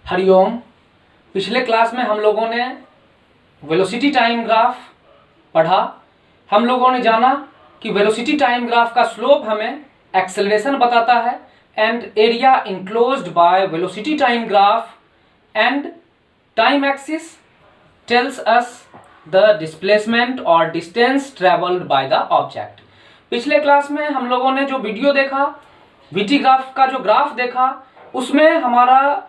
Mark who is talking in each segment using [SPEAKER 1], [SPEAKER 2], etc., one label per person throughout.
[SPEAKER 1] हरिओम। पिछले क्लास में हम लोगों ने वेलोसिटी टाइम ग्राफ पढ़ा। हम लोगों ने जाना कि वेलोसिटी टाइम ग्राफ का स्लोप हमें एक्सेलरेशन बताता है and area enclosed by velocity time graph and time axis tells us the displacement और distance travelled by the object. पिछले क्लास में हम लोगों ने जो वीडियो देखा, वीटी ग्राफ का जो ग्राफ देखा, उसमें हमारा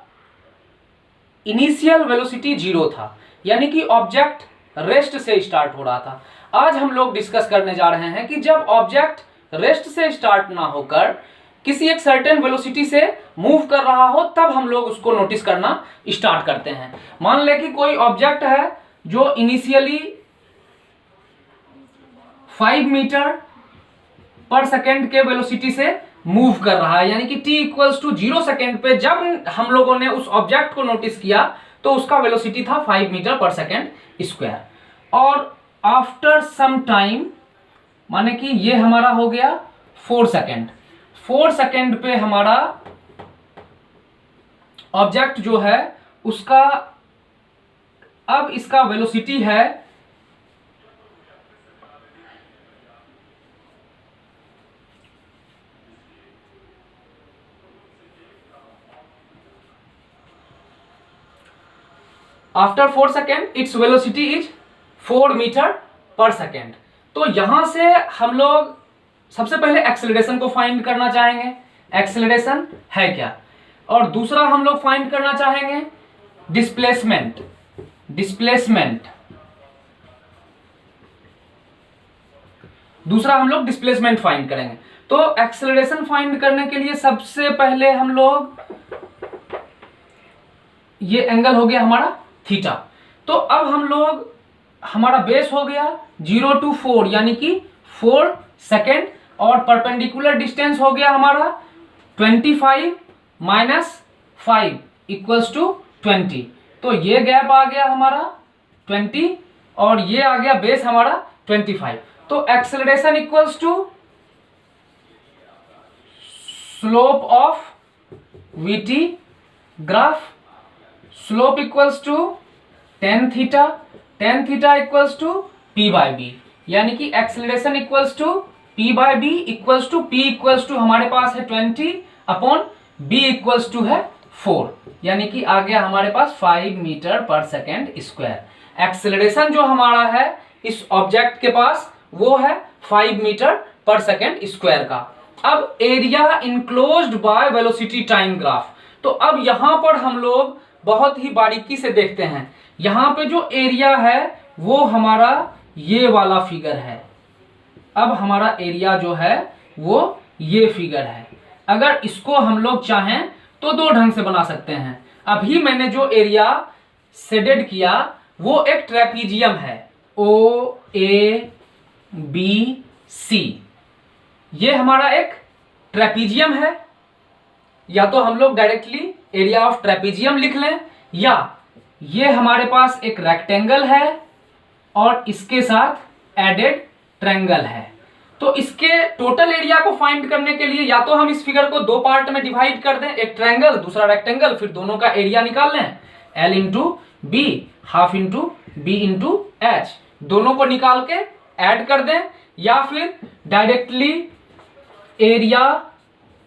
[SPEAKER 1] इनिशियल वेलोसिटी 0 था, यानी कि ऑब्जेक्ट रेस्ट से स्टार्ट हो रहा था। आज हम लोग डिस्कस करने जा रहे हैं कि जब ऑब्जेक्ट रेस्ट से स्टार्ट ना होकर किसी एक सर्टेन वेलोसिटी से मूव कर रहा हो, तब हम लोग उसको नोटिस करना स्टार्ट करते हैं। मान ले कि कोई ऑब्जेक्ट है जो इनिशियली 5 मीटर पर सेकेंड के वेलोसिटी से मूव कर रहा है, यानी कि t इक्वल्स टू 0 सेकेंड पे जब हम लोगों ने उस ऑब्जेक्ट को नोटिस किया तो उसका वेलोसिटी था 5 मीटर पर सेकेंड स्क्वायर। और आफ्टर सम टाइम, माने कि ये हमारा हो गया 4 सेकेंड, 4 सेकेंड पे हमारा ऑब्जेक्ट जो है उसका अब इसका वेलोसिटी है after 4 second its velocity is 4 metre पर सेकेंड। तो यहां से हम लोग सबसे पहले एक्सेलरेशन को फाइंड करना चाहेंगे, एक्सेलरेशन है क्या, और दूसरा हम लोग फाइंड करना चाहेंगे डिस्प्लेसमेंट, दूसरा हम लोग डिस्प्लेसमेंट फाइंड करेंगे। तो एक्सेलरेशन फाइंड करने के लिए सबसे पहले हम लोग, ये एंगल हो गया हमारा थीटा। तो अब हम लोग, हमारा बेस हो गया 0 to 4 यानी कि 4 सेकेंड, और परपेंडिकुलर डिस्टेंस हो गया हमारा 25 माइनस 5 इक्वल्स टू 20। तो ये गैप आ गया हमारा 20 और ये आ गया बेस हमारा 25। तो acceleration equals to slope of VT graph, slope equals to tan theta, tan theta equals to p by B, यानी कि acceleration equals to p by B equals to p equals to हमारे पास है 20 upon b equals to है 4, यानी कि आ गया हमारे पास 5 मीटर पर सेकेंड स्क्वायर। एक्सेलरेशन जो हमारा है इस ऑब्जेक्ट के पास वो है 5 मीटर पर सेकेंड स्क्वायर का। अब area enclosed by velocity time graph, तो अब यहां पर हम लोग बहुत ही बारीकी से देखते हैं। यहां पे जो एरिया है वो हमारा ये वाला फिगर है। अब हमारा एरिया जो है वो ये फिगर है। अगर इसको हम लोग चाहें तो दो ढंग से बना सकते हैं। अभी मैंने जो एरिया शेडेड किया वो एक ट्रेपीजियम है, ओ ए बी सी, ये हमारा एक ट्रेपीजियम है। या तो हम लोग डायरेक्टली एरिया ऑफ ट्रेपीजियम लिख लें, या ये हमारे पास एक रेक्टेंगल है और इसके साथ एडेड ट्रायंगल है। तो इसके टोटल एरिया को फाइंड करने के लिए या तो हम इस फिगर को दो पार्ट में डिवाइड कर दें, एक ट्रायंगल दूसरा रेक्टेंगल, फिर दोनों का एरिया निकाल लें, L into B, half into B into H, दोनों को निकाल के ऐड कर दें, या फिर directly area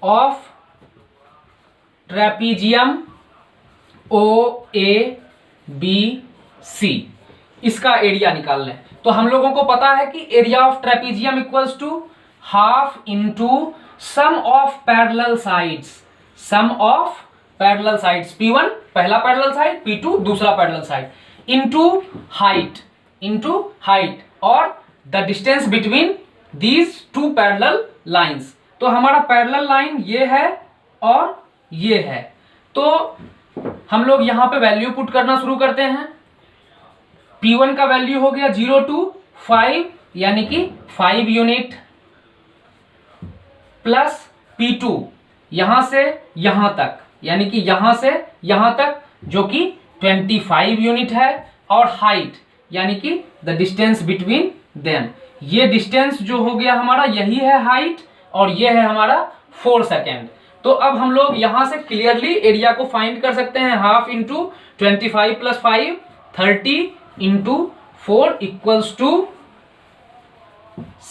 [SPEAKER 1] of trapezium O A B C, इसका एरिया निकाल लें। तो हम लोगों को पता है कि area of trapezium equals to half into sum of parallel sides, sum of parallel sides, P1 पहला पैरेलल साइड, P2 दूसरा पैरेलल साइड, इंटू हाइट और the distance between these two parallel lines. तो हमारा पैरेलल लाइन ये है और ये है। तो हम लोग यहां पे वैल्यू पुट करना शुरू करते हैं। P1 का वैल्यू हो गया 0 to 5 यानी कि 5 यूनिट, प्लस P2 यहां से यहां तक, यानी कि यहां से यहां तक जो कि 25 यूनिट है, और हाइट यानी कि द डिस्टेंस बिटवीन देम, ये डिस्टेंस जो हो गया हमारा यही है हाइट, और ये है हमारा 4 सेकेंड। तो अब हम लोग यहां से क्लियरली एरिया को फाइंड कर सकते हैं। Half into 25 plus 5 30 into 4 equals to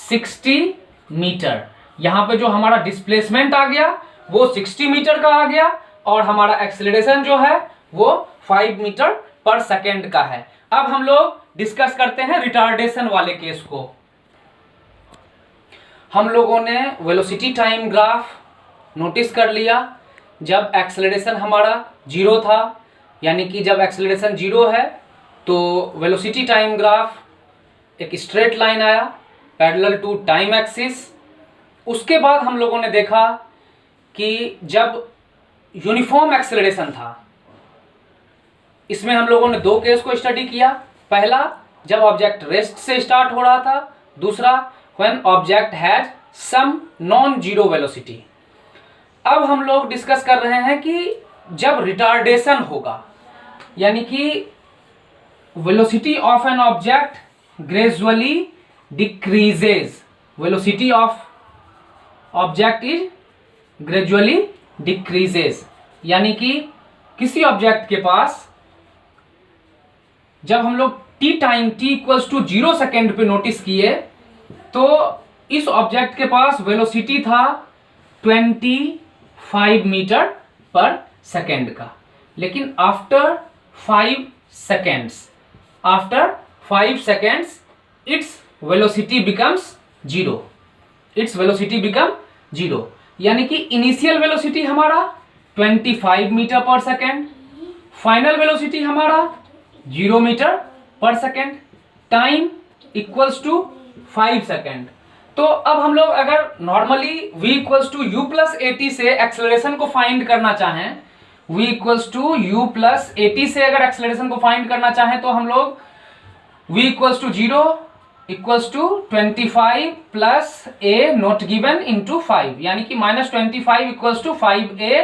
[SPEAKER 1] 60 metre. यहां पे जो हमारा डिस्प्लेसमेंट आ गया वो 60 मीटर का आ गया और हमारा एक्सेलरेशन जो है वो 5 मीटर पर सेकेंड का है। अब हम लोग डिस्कस करते हैं रिटार्डेशन वाले केस को। हम लोगों ने वेलोसिटी टाइम ग्राफ नोटिस कर लिया। जब एक्सेलरेशन हमारा 0 था, यानी कि जब एक्सेलरेशन 0 है तो वेलोसिटी टाइम ग्राफ एक स्ट्रेट लाइन आया पैरेलल टू टाइम एक्सिस। उसके बाद हम लोगों ने देखा कि जब यूनिफॉर्म एक्सेलरेशन था, इसमें हम लोगों ने दो केस को स्टडी किया। पहला, जब ऑब्जेक्ट रेस्ट से स्टार्ट हो रहा था। दूसरा, when object has some non zero velocity. अब हम लोग डिस्कस कर रहे हैं कि जब रिटार्डेशन होगा, यानी कि velocity of an object gradually decreases. Velocity of object is gradually decreases, यानी कि किसी ऑब्जेक्ट के पास जब हम लोग t time t equals to 0 second पे नोटिस किए तो इस ऑब्जेक्ट के पास वेलोसिटी था 25 मीटर पर सेकेंड का। लेकिन after 5 seconds its velocity becomes 0। Its velocity become 0, यानी कि इनिशियल वेलोसिटी हमारा 25 मीटर पर सेकेंड, फाइनल वेलोसिटी हमारा 0 मीटर पर second, time equals to 5 second. तो अब हम लोग अगर normally v equals to u plus at से एक्सेलरेशन को फाइंड करना चाहें, v equals to u plus at से अगर एक्सेलरेशन को फाइंड करना चाहें तो हम लोग v equals to 0 equals to 25 plus a not given into 5, यानी कि -25 इक्वल्स टू 5a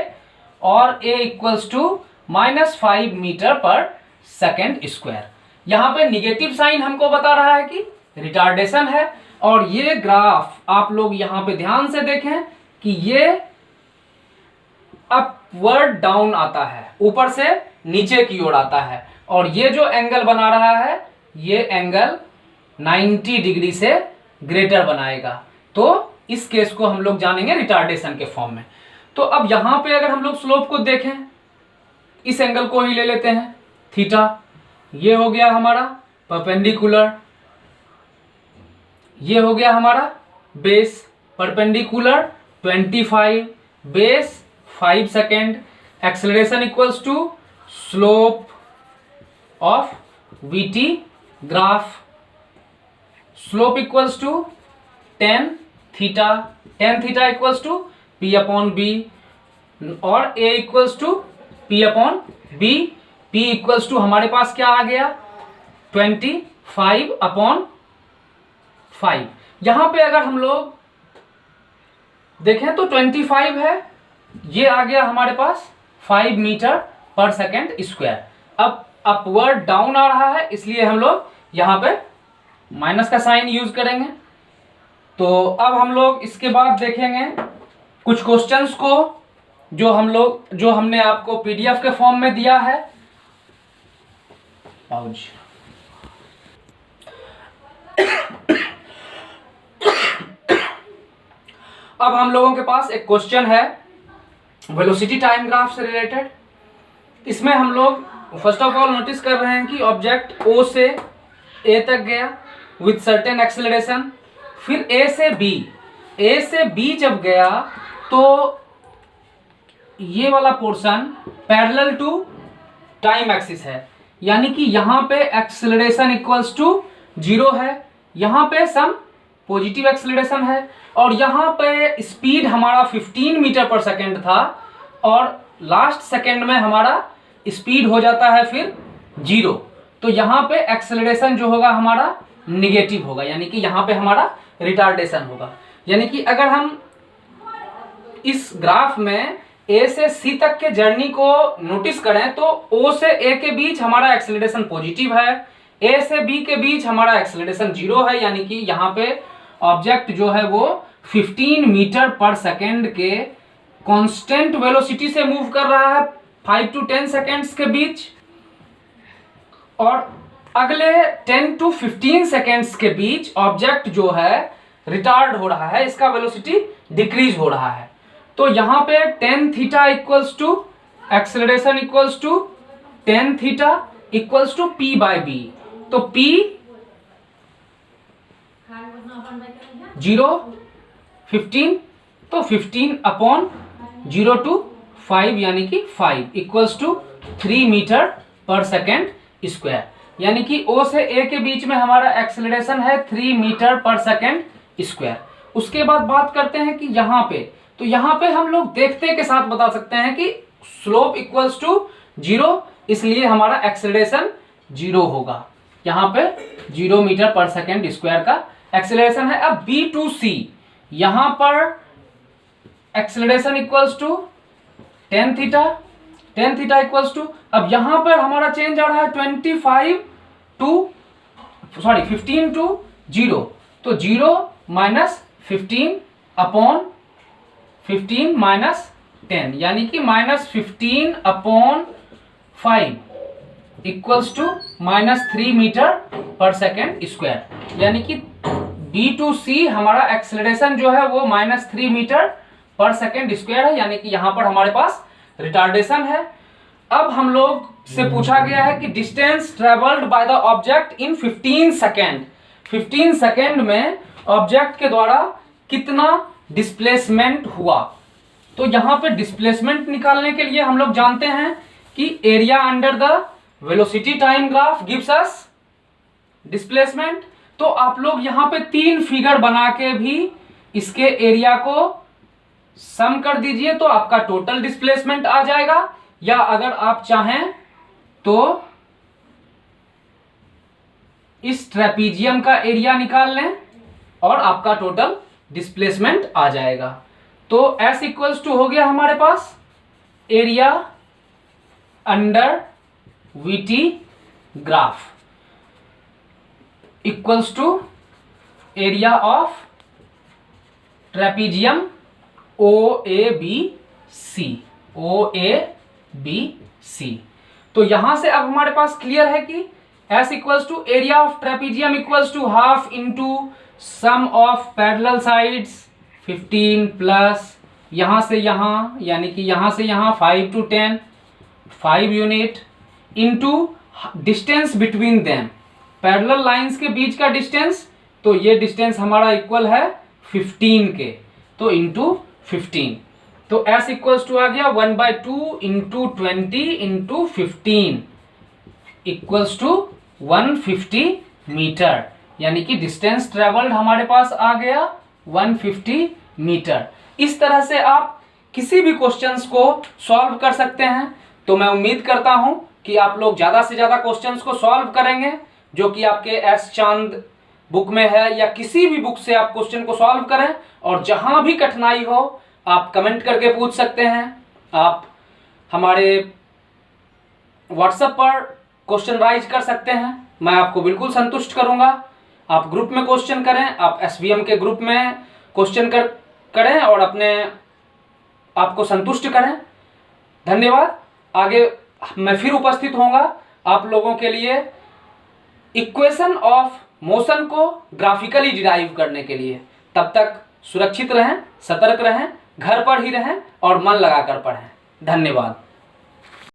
[SPEAKER 1] और a इक्वल्स टू -5 मीटर पर सेकेंड स्क्वायर। यहां पे निगेटिव साइन हमको बता रहा है कि रिटार्डेशन है। और ये ग्राफ आप लोग यहां पे ध्यान से देखें कि ये अपवर्ड डाउन आता है, ऊपर से नीचे की ओर आता है। और ये जो एंगल बना रहा है ये एंगल 90 डिग्री से ग्रेटर बनाएगा। तो इस केस को हम लोग जानेंगे रिटार्डेशन के फॉर्म में। तो अब यहां पे अगर हम लोग स्लोप को देखें, इस एंगल को ही ले लेते हैं थीटा। ये हो गया हमारा परपेंडिकुलर, ये हो गया हमारा base. Perpendicular 25, base 5 second, acceleration equals to slope of VT graph. Slope equals to tan theta, tan theta equals to p upon b, और a equals to p upon b. p equals to हमारे पास क्या आ गया 25 upon 5। यहां पे अगर हम लोग देखें तो 25 है, ये आ गया हमारे पास 5 मीटर पर सेकेंड स्क्वायर। अब अपवर्ड डाउन आ रहा है, इसलिए हम लोग यहां पे माइनस का साइन यूज करेंगे। तो अब हम लोग इसके बाद देखेंगे कुछ क्वेश्चंस को जो हमने आपको पीडीएफ के फॉर्म में दिया है। अब हम लोगों के पास एक क्वेश्चन है वेलोसिटी टाइम ग्राफ से रिलेटेड। इसमें हम लोग फर्स्ट ऑफ ऑल नोटिस कर रहे हैं कि ऑब्जेक्ट O से A तक गया विथ सर्टेन एक्सेलरेशन, फिर A से B जब गया तो ये वाला portion parallel to time axis है, यानी कि यहां पे एक्सेलरेशन इक्वल्स टू 0 है, यहां पे सम पॉजिटिव एक्सेलरेशन है, और यहां पे स्पीड हमारा 15 मीटर पर सेकेंड था और लास्ट सेकेंड में हमारा स्पीड हो जाता है फिर 0। तो यहां पे एक्सेलरेशन जो होगा हमारा निगेटिव होगा, यानी कि यहां पे हमारा रिटार्डेशन होगा। यानी कि अगर हम इस ग्राफ में A से C तक के जर्नी को नोटिस करें तो O से A के बीच हमारा एक्सेलरेशन पॉजिटिव है, A से B के बीच हमारा एक्सेलरेशन 0 है, यानी कि यहाँ पे ऑब्जेक्ट जो है वो 15 मीटर पर सेकेंड के कांस्टेंट वेलोसिटी से मूव कर रहा है 5 to 10 सेकेंड्स के बीच, और अगले 10 to 15 सेकेंड्स के बीच ऑब्जेक्ट जो है रिटार्ड हो रहा है, इसका वेलोसिटी डिक्रीज हो रहा है। तो यहाँ पे tan theta equals to acceleration equals to tan theta equals to p/b। तो p 0 15, तो 15/0 to 5 यानी कि 5 इक्वल्स टू 3 मीटर पर सेकेंड स्क्वायर, यानी कि O से A के बीच में हमारा एक्सेलरेशन है 3 मीटर पर सेकेंड स्क्वायर। उसके बाद बात करते हैं कि यहाँ पे, तो यहाँ पे हम लोग देखते के साथ बता सकते हैं कि स्लोप इक्वल्स टू 0, इसलिए हमारा एक्सेलरेशन 0 होगा। यहाँ पे 0 मीटर पर सेकेंड स्क्वायर का एक्सेलरेशन है। अब B to C, यहाँ पर acceleration equals to tan theta equals to, अब यहां पर हमारा चेंज आ रहा है 15 to 0, तो 0 माइनस 15/15 माइनस 10, यानी कि -15/5 इक्वल्स टू -3 मीटर पर सेकेंड स्क्वायर, यानी कि B to C हमारा एक्सेलरेशन जो है वो -3 मीटर पर सेकेंड स्क्वायर है, यानी कि यहां पर हमारे पास रिटार्डेशन है। अब हम लोग से पूछा गया है कि distance travelled by the object in 15 second, 15 second में ऑब्जेक्ट के द्वारा कितना डिस्प्लेसमेंट हुआ। तो यहां पे डिस्प्लेसमेंट निकालने के लिए हम लोग जानते हैं कि area under the velocity time graph gives us displacement. तो आप लोग यहां पे 3 फिगर बना के भी इसके एरिया को सम कर दीजिए, तो आपका टोटल डिस्प्लेसमेंट आ जाएगा, या अगर आप चाहें तो इस ट्रेपीजियम का एरिया निकाल लें और आपका टोटल डिस्प्लेसमेंट आ जाएगा। तो S इक्वल्स टू हो गया हमारे पास area under VT graph equals to area of trapezium OABC। तो यहां से अब हमारे पास क्लियर है कि S equals to area of trapezium equals to half into sum of parallel sides 15 plus यहां से यहां, यानी कि यहां से यहां 5 to 10 5 unit into distance between them, parallel lines के बीच का डिस्टेंस, तो ये डिस्टेंस हमारा इक्वल है 15 के, तो इंटू 15। तो S इक्वल्स टू आ गया 1/2 into 20 into 15 equals to 150 metre, यानी कि डिस्टेंस ट्रेवल्ड हमारे पास आ गया 150 मीटर। इस तरह से आप किसी भी क्वेश्चंस को सॉल्व कर सकते हैं। तो मैं उम्मीद करता हूं कि आप लोग ज़्यादा से ज़्यादा क्वेश्चंस को सॉल्व करेंगे, जो कि आपके एस चांद बुक में है, या किसी भी बुक से आप क्वेश्चन को सॉल्व करें, और जहां भी कठिनाई हो आप कमेंट करके पूछ सकते हैं। आप हमारे व्हाट्सएप पर क्वेश्चन राइज कर सकते हैं, मैं आपको बिल्कुल संतुष्ट करूंगा। आप ग्रुप में क्वेश्चन करें, आप SVM के ग्रुप में क्वेश्चन करें और अपने आपको संतुष्ट करें। धन्यवाद। आगे मैं फिर उपस्थित होऊंगा आप लोगों के लिए इक्वेशन ऑफ मोशन को ग्राफिकली डिराइव करने के लिए। तब तक सुरक्षित रहें, सतर्क रहें, घर पर ही रहें और मन लगाकर पढ़ें। धन्यवाद।